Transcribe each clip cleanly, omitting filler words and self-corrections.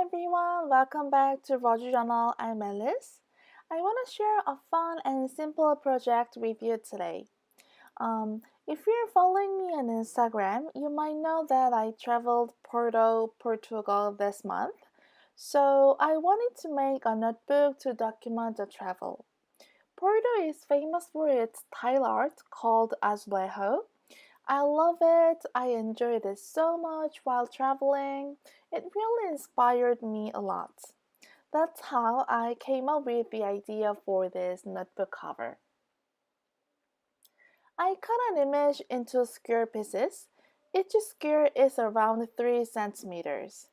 everyone, welcome back to Rotary Journal. I'm Alice. I want to share a fun and simple project with you today. If you're following me on Instagram, you might know that I traveled Porto, Portugal this month. So I wanted to make a notebook to document the travel. Porto is famous for its tile art called Azulejo. I love it. I enjoyed it so much while traveling. It really inspired me a lot. That's how I came up with the idea for this notebook cover. I cut an image into square pieces. Each square is around 3 centimeters.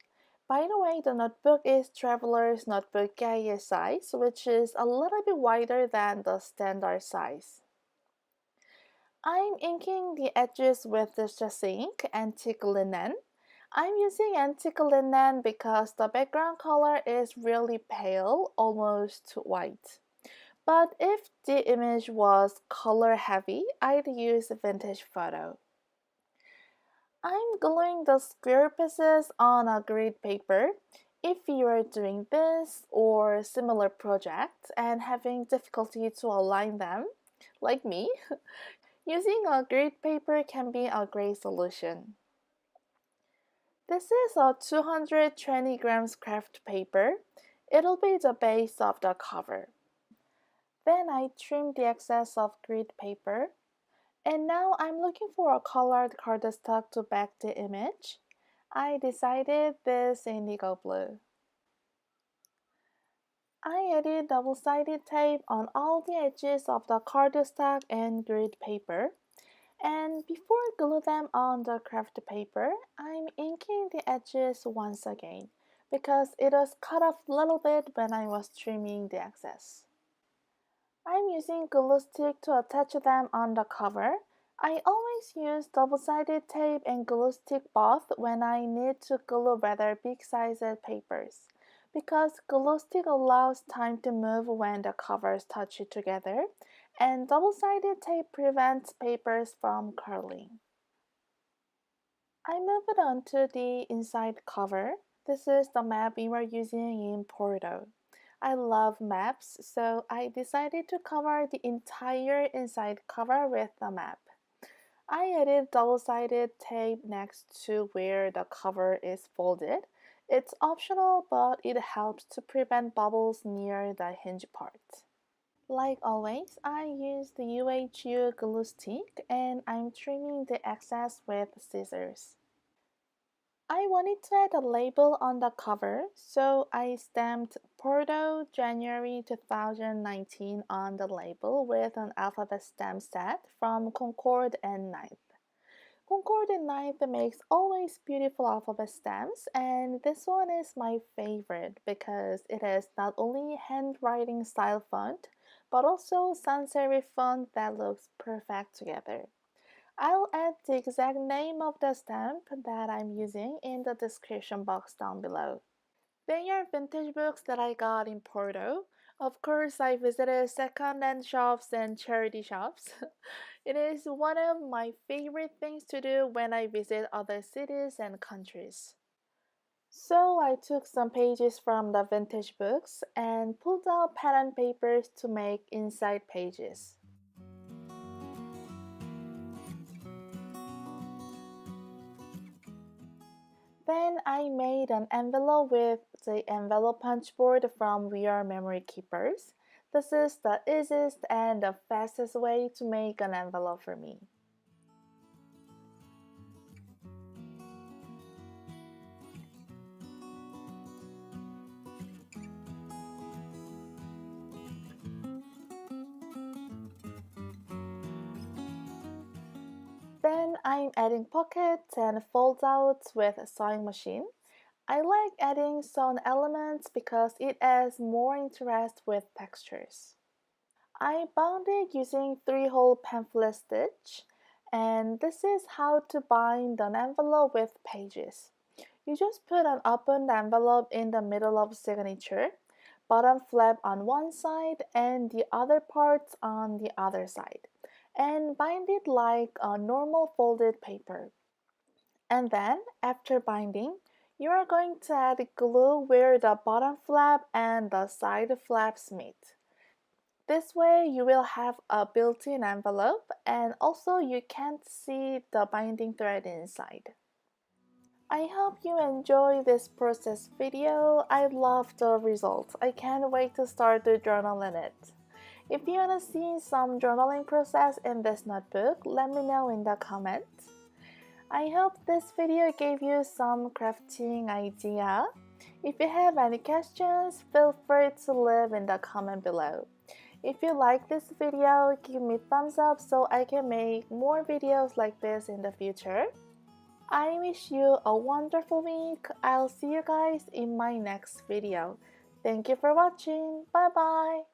By the way, the notebook is Traveler's Notebook Cahier size, which is a little bit wider than the standard size. I'm inking the edges with this ink, antique linen. I'm using antique linen because the background color is really pale, almost white. But if the image was color heavy, I'd use a vintage photo. I'm gluing the square pieces on a grid paper. If you are doing this or similar project and having difficulty to align them, like me, using a grid paper can be a great solution. This is a 220 grams kraft paper. It'll be the base of the cover. Then I trim the excess of grid paper. And now I'm looking for a colored cardstock to back the image. I decided this indigo blue. I added double-sided tape on all the edges of the cardstock and grid paper. And before I glue them on the kraft paper, I'm inking the edges once again because it was cut off a little bit when I was trimming the excess. I'm using glue stick to attach them on the cover. I always use double-sided tape and glue stick both when I need to glue rather big-sized papers because glue stick allows time to move when the covers touch it together, and double-sided tape prevents papers from curling. I move it onto the inside cover. This is the map we were using in Porto. I love maps, so I decided to cover the entire inside cover with the map. I added double-sided tape next to where the cover is folded. It's optional, but it helps to prevent bubbles near the hinge part. Like always, I use the UHU glue stick and I'm trimming the excess with scissors. I wanted to add a label on the cover, so I stamped Porto January 2019 on the label with an alphabet stamp set from Concord and Ninth. Concord and Ninth makes always beautiful alphabet stamps, and this one is my favorite because it is not only handwriting style font, but also sans serif font that looks perfect together. I'll add the exact name of the stamp that I'm using in the description box down below. They are vintage books that I got in Porto. Of course, I visited second-hand shops and charity shops. It is one of my favorite things to do when I visit other cities and countries. So I took some pages from the vintage books and pulled out pattern papers to make inside pages. Then I made an envelope with the envelope punch board from We Are Memory Keepers. This is the easiest and the fastest way to make an envelope for me. Then I'm adding pockets and fold-outs with a sewing machine. I like adding sewn elements because it adds more interest with textures. I bound it using 3-hole pamphlet stitch, and this is how to bind an envelope with pages. You just put an opened envelope in the middle of signature, bottom flap on one side and the other parts on the other side, and bind it like a normal folded paper. And then, after binding, You are going to add glue where the bottom flap and the side flaps meet. This way you will have a built-in envelope and also you can't see the binding thread inside. I hope you enjoy this process video. I love the results. I can't wait to start to journal in it. If you want to see some journaling process in this notebook, let me know in the comments. I hope this video gave you some crafting idea. If you have any questions, feel free to leave in the comment below. If you like this video, give me thumbs up so I can make more videos like this in the future. I wish you a wonderful week. I'll see you guys in my next video. Thank you for watching. Bye bye.